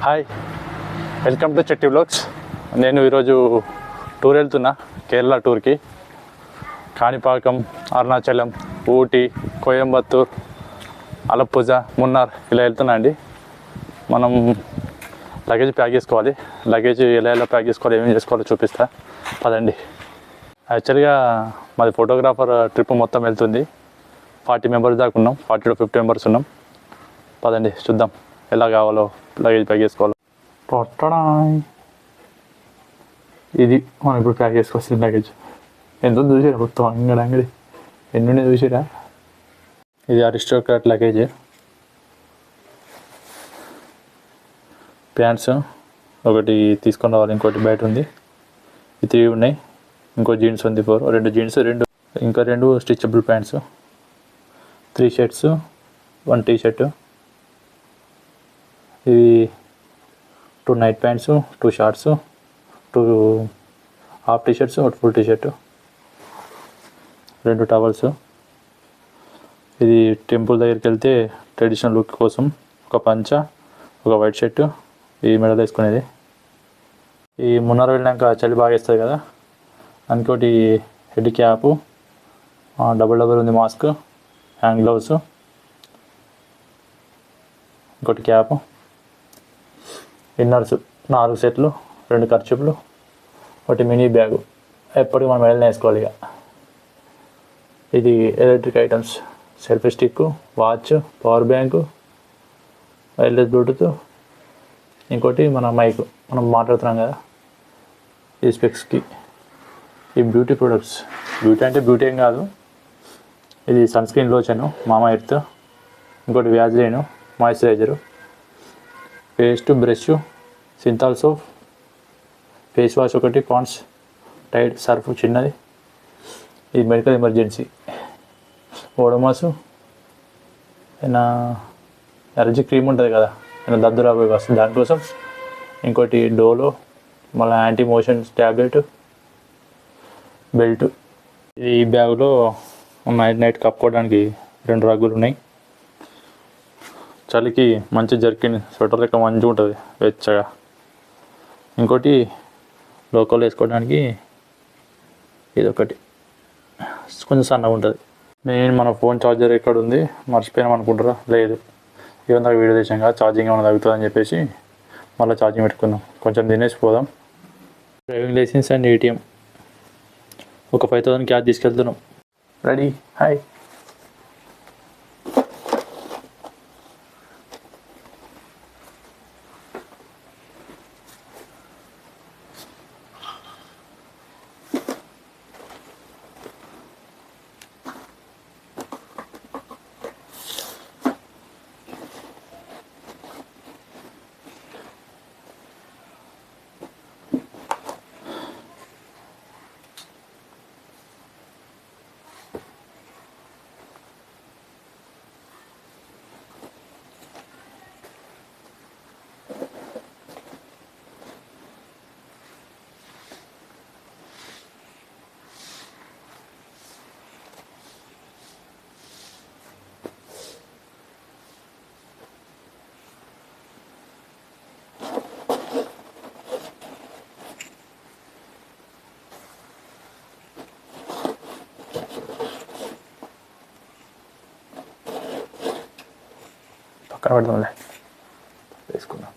Hi, welcome to Chetty vlogs. నేను ఈరోజు tour వెళ్తున్నా, కేరళ టూర్కి. కాణిపాకం, అరుణాచలం, ఊటీ, కోయంబత్తూర్, అలప్పుజ, మున్నార్ ఇలా వెళ్తున్నా అండి. మనం లగేజ్ ప్యాక్ చేసుకోవాలి. లగేజ్ ఎలా ప్యాక్ చేసుకోవాలి, ఏమేమి చేసుకోవాలో చూపిస్తా పదండి. యాక్చువల్గా మాది ఫోటోగ్రాఫర్ ట్రిప్ మొత్తం వెళ్తుంది. 40 మెంబర్స్ దాకా ఉన్నాం, 40 to 50 మెంబర్స్ ఉన్నాం. పదండి చూద్దాం ఎలా కావాలో లగేజ్ ప్యాక్ చేసుకోవాలో. ఇది మనం ఇప్పుడు ప్యాక్ చేసుకోవాల్సిన లగేజ్. ఎంతో చూసారా మొత్తం అంగడి ఎన్ని చూసారా. ఇది అరిస్టోక్రాట్ లగేజ్. ప్యాంట్స్ ఒకటి తీసుకొని రావాలి, ఇంకోటి బయట ఉంది. ఈ 3 ఉన్నాయి, ఇంకో జీన్స్ ఉంది 4, 2 జీన్స్, ఇంకా 2 స్టిచబుల్ ప్యాంట్స్, 3 షర్ట్స్, 1 టీ-షర్ట్, ఇవి 2 night pants, 2 shorts, 2 half t-shirts, 1 full t-shirt, 2 towels. ఇది టెంపుల్ దగ్గరికి వెళ్తే ట్రెడిషనల్ లుక్ కోసం ఒక పంచ, ఒక వైట్ షర్ట్, ఈ మెడల్ వేసుకునేది. ఈ మున్నార్ వెళ్ళినాక చలి బాగా వేస్తుంది కదా, ఇంకోటి హెడ్ క్యాపు, డబుల్ ఉంది మాస్క్, హ్యాండ్ గ్లౌస్, ఇంకోటి క్యాపు, ఇన్నర్స్ 4 సెట్లు, 2 ఖర్చులు, ఒకటి మినీ బ్యాగు. ఎప్పటికీ మనం మెడల్ని వేసుకోవాలి. ఇక ఇది electric items, selfie stick, watch, power bank, wireless Bluetooth, ఇంకోటి మన మైక్, మనం మాట్లాడుతున్నాం కదా, ఈ స్పెక్స్కి. ఈ బ్యూటీ ప్రొడక్ట్స్, బ్యూటీ అంటే బ్యూటీ ఏం కాదు, ఇది sun screen lotion Mamaearth, ఇంకోటి Vaseline moisturiser, paste, brush, Cinthol soap, face wash ఒకటి, పాండ్స్, టైడ్ సర్ఫ్ చిన్నది, ఇది మెడికల్ ఎమర్జెన్సీ, ఓడోమాసు, ఏమైనా ఎలర్జీ క్రీమ్ ఉంటుంది కదా, ఏమైనా దద్దు రాబోయే వస్తుంది దానికోసం, ఇంకోటి డోలో, మళ్ళీ యాంటీ మోషన్స్ ట్యాబ్లెట్, బెల్ట్. ఈ బ్యాగులో నైట్ కప్పుకోవడానికి 2 రగ్గులు ఉన్నాయి. చలికి మంచి జర్కిన్ స్వెటర్ లెక్క మంచిగా ఉంటుంది వెచ్చగా. ఇంకోటి లోకల్ వేసుకోవడానికి ఇదొకటి కొంచెం సన్నగా ఉంటుంది. నేను మన ఫోన్ ఛార్జర్ ఎక్కడ ఉంది మర్చిపోయినాం అనుకుంటారా, లేదు ఈవెన్ దాకా వీడియో తీసాం కదా, ఛార్జింగ్ ఏమైనా తగ్గుతుందని చెప్పేసి మళ్ళీ ఛార్జింగ్ పెట్టుకుందాం. కొంచెం తినేసి పోదాం. డ్రైవింగ్ లైసెన్స్ అండ్ ATM, ఒక 5,000 క్యాష్ తీసుకెళ్తున్నాం. రెడీ? హాయ్. పక్కన పెడదాంలే, వేసుకుందాం.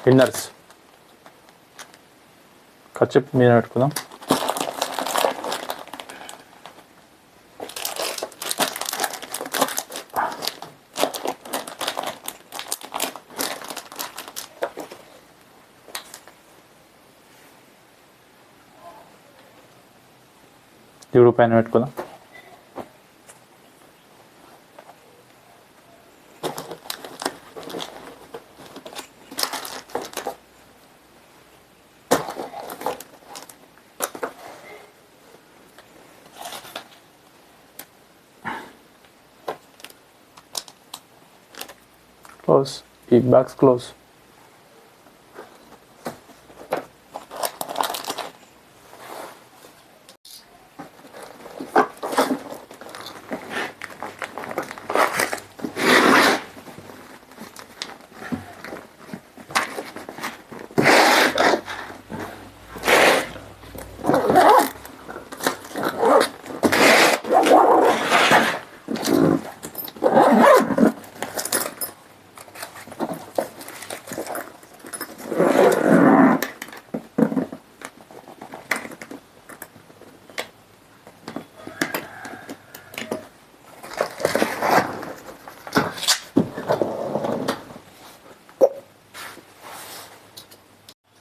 ఇన్నర్స్ ఖర్చు మీద పెట్టుకుందాం. ఇప్పుడు పైన పెట్టుకుందాం. క్లోజ్, ఈ బాక్స్ క్లోజ్.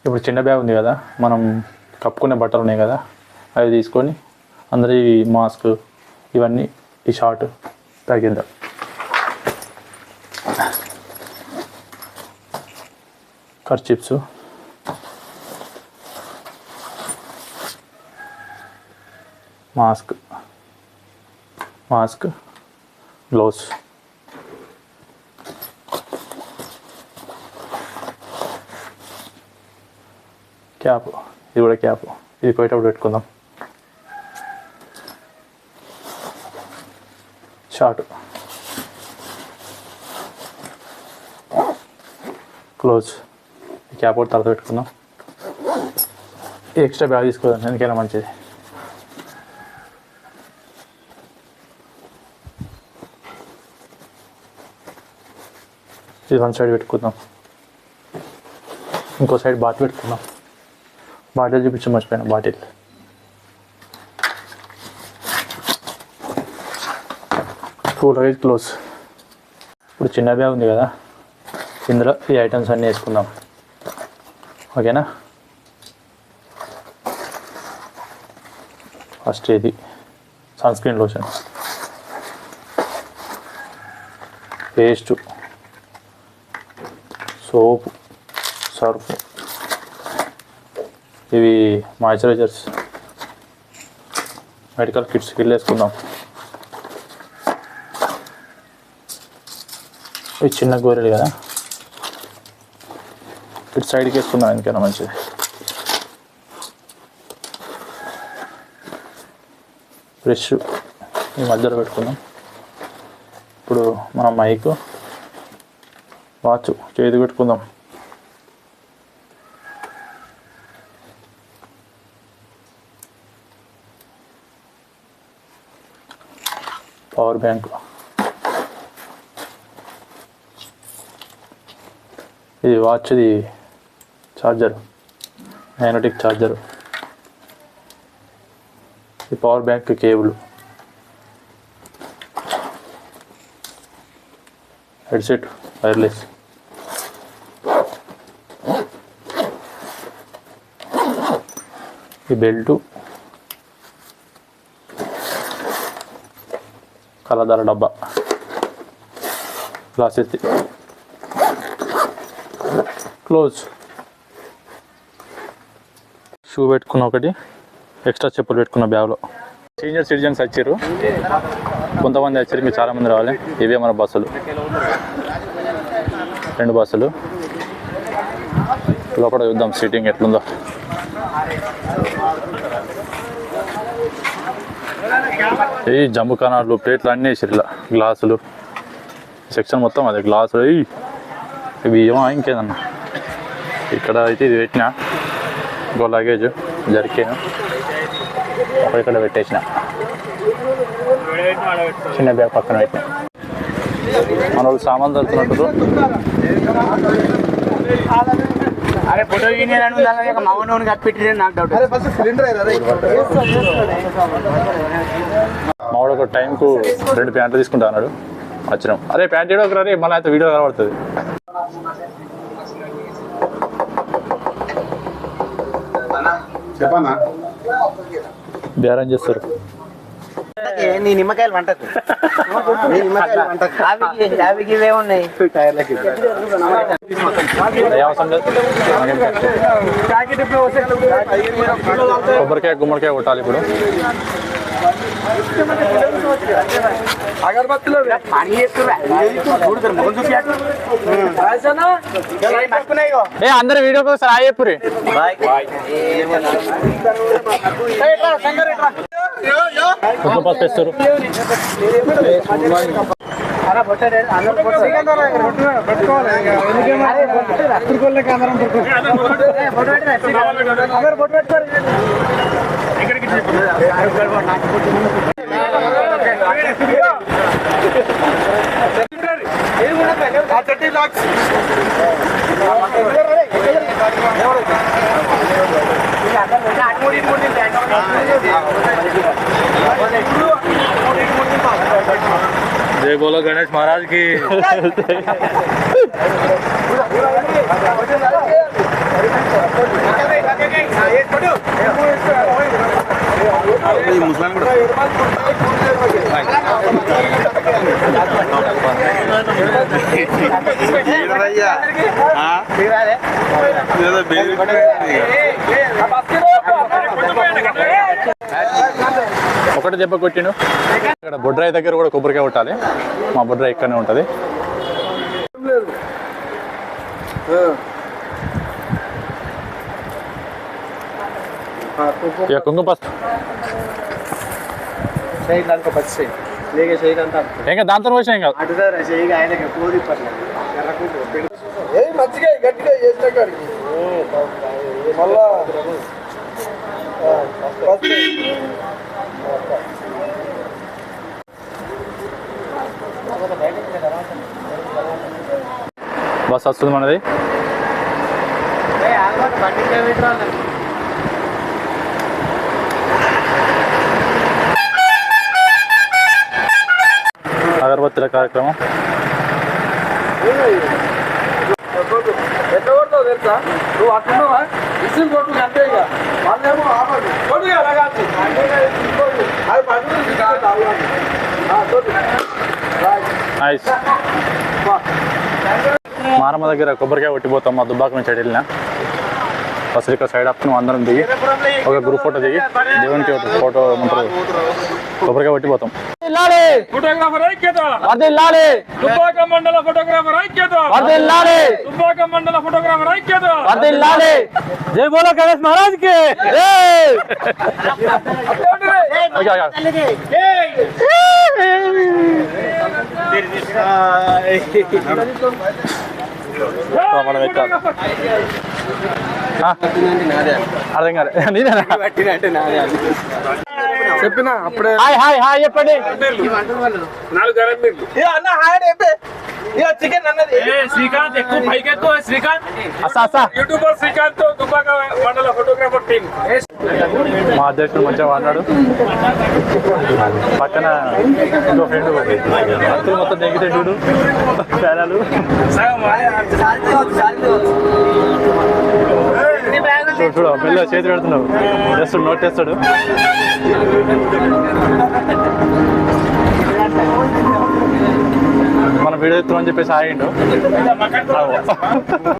ఇప్పుడు చిన్న బ్యాగ్ ఉంది కదా, మనం కప్పుకునే బట్టలు ఉన్నాయి కదా, అవి తీసుకొని అందరి మాస్క్ ఇవన్నీ ఈ షార్ట్ ప్యాక్ చేద్దాం. కర్చిప్స్, మాస్క్, గ్లౌస్, క్యాప్, ఇది కూడా క్యాప్, ఇది పోయేటప్పుడు పెట్టుకుందాం. షార్ట్, క్లోజ్, క్యాప్ కూడా తర్వాత పెట్టుకుందాం. ఎక్స్ట్రా బ్యాగ్ తీసుకోదాం, ఎందుకైనా మంచిది. ఇది వన్ సైడ్ పెట్టుకుందాం, ఇంకో సైడ్ బాటిల్ పెట్టుకుందాం. బాటిల్ చూపించి మర్చిపోయాను, బాటిల్. Full luggage close. ఇప్పుడు చిన్న బ్యాగ్ ఉంది కదా, ఇందులో ఈ ఐటమ్స్ అన్నీ వేసుకుందాం. ఓకేనా? ఫస్ట్ ఇది సన్ స్క్రీన్ లోషన్, పేస్టు, సోపు, సర్ఫ్, ఇవి మాయిశ్చరైజర్స్, మెడికల్ కిట్స్ వేసుకుందాం. ఇవి చిన్న గోరెలు కదా, ఇటు సైడ్కి వేసుకుందాం, ఎందుకైనా మంచిది. బ్రష్ ఈ మధ్యలో పెట్టుకుందాం. ఇప్పుడు మనం మైక్, వాచ్ చేతి పెట్టుకుందాం. పవర్ బ్యాంక్, ఇది వాచ్ది ఛార్జర్, మ్యాగ్నెటిక్ ఛార్జర్. ఈ power bank cable, headset wireless, ఈ బెల్టు, కలదార డబ్బా, గ్లాసెస్, క్లోజ్. షూ పెట్టుకున్న ఒకటి, ఎక్స్ట్రా చెప్పులు పెట్టుకున్న బ్యాగ్లో. సీనియర్ సిటిజన్స్ వచ్చారు, కొంతమంది వచ్చారు, మీరు చాలామంది రావాలి. ఇవే మన బస్సులు, 2 బస్సులు. లోపల చూద్దాం సీటింగ్ ఎట్లుందో. ఈ జంబు కనాలు, ప్లేట్లు అన్నీ వేసారు ఇలా, గ్లాసులు సెక్షన్ మొత్తం అదే గ్లాసులు. ఇవి ఏమో ఇంకేదన్నా. ఇక్కడ అయితే ఇది పెట్టిన, ఇంకో లగేజ్ జరికాను ఇక్కడ పెట్టేసిన, చిన్న బ్యాగ్ పక్కన పెట్టిన. మన వాళ్ళు సామాన్ తడుతున్నట్టు. అరే ఫోటో మగనోని కప్పెట్టి నాకు డౌట్. మావాడు ఒక టైంకు 2 ప్యాంట్లు తీసుకుంటా అన్నాడు. వచ్చినాం. అరే ప్యాంట్ ఏడో ఒకసారి మళ్ళీ అయితే వీడియో కనబడుతుంది. చెప్పన్నా బేరం చేస్తారు. నీ నిమ్మకాయలు వంటకు యాభైకి ఇవే ఉన్నాయి టైర్లకి. కొబ్బరికాయ గుమ్మడికాయ కొట్టాలి ఇప్పుడు. అగరబత్తిలో పని ఏ అందరు వీడియో కోసం ఆయపురి పసుపేస్తారు. जय बोलो गणेश महाराज की. ఒకటి దెబ్బ కొట్టిను. ఇక్కడ బొడ్రాయి దగ్గర కూడా కొబ్బరికాయ కొట్టాలి. మా బొడ్రాయి ఇక్కడనే ఉంటుంది. ఇక కుంకుమ పసుపు ఇంకా దాంతో వచ్చా ఇంకా మంచిగా గట్టిగా చేసిన కాడికి మళ్ళా బస్ వస్తుంది మనది. అగరబత్తుల కార్యక్రమం. ఎట్లా కొడతావు తెలుసా? నువ్వు అట్లున్నావా విసులు కొట్టు అంతే. ఇక వాళ్ళేమో కొట్టు అలాగా మారమ్మ దగ్గర కొబ్బరికాయ కొట్టిపోతాం. మా దుబ్బాక నుంచి వెళ్ళిన ఫస్ట్ ఇక్కడ సైడ్ అప్ అందరం దిగి ఒక గ్రూప్ ఫోటో దిగి దేవునికి ఫోటో ఉంటారు. కొబ్బరికాయ కొట్టిపోతాం. ఫోటోగ్రాఫర్ ఐక్యత. దుబ్బాక మండల ఫోటోగ్రాఫర్ ఐక్యత. దుబ్బాక మండల ఫోటోగ్రాఫర్ ఐక్యత. జై బోలో గణేష్ మహారాజ్ కి. మనం ఎక్కాలి. అర్థం కాదు. చెప్పినా అప్పుడే హాయ్ హాయ్ హాయ్ చెప్పండి. చికెన్ అన్నది శ్రీకాంత్ ఎక్కువ పైకి ఎక్కువ. శ్రీకాంత్ యూట్యూబర్ శ్రీకాంత్ దుబ్బాక మండల ఫోటోగ్రాఫర్ టీం. మా అధ్యక్షుడు మంచిగా అన్నాడు. పక్కన ఇంకో ఫ్రెండ్ అతను మొత్తం నెగితే చూడు ప్యానాలు చూడు పిల్ల చేతి పెడుతున్నావు. చేస్తాడు నోట్ చేస్తాడు. మన వీడియో ఎత్తుమని చెప్పేసి ఆగిండు.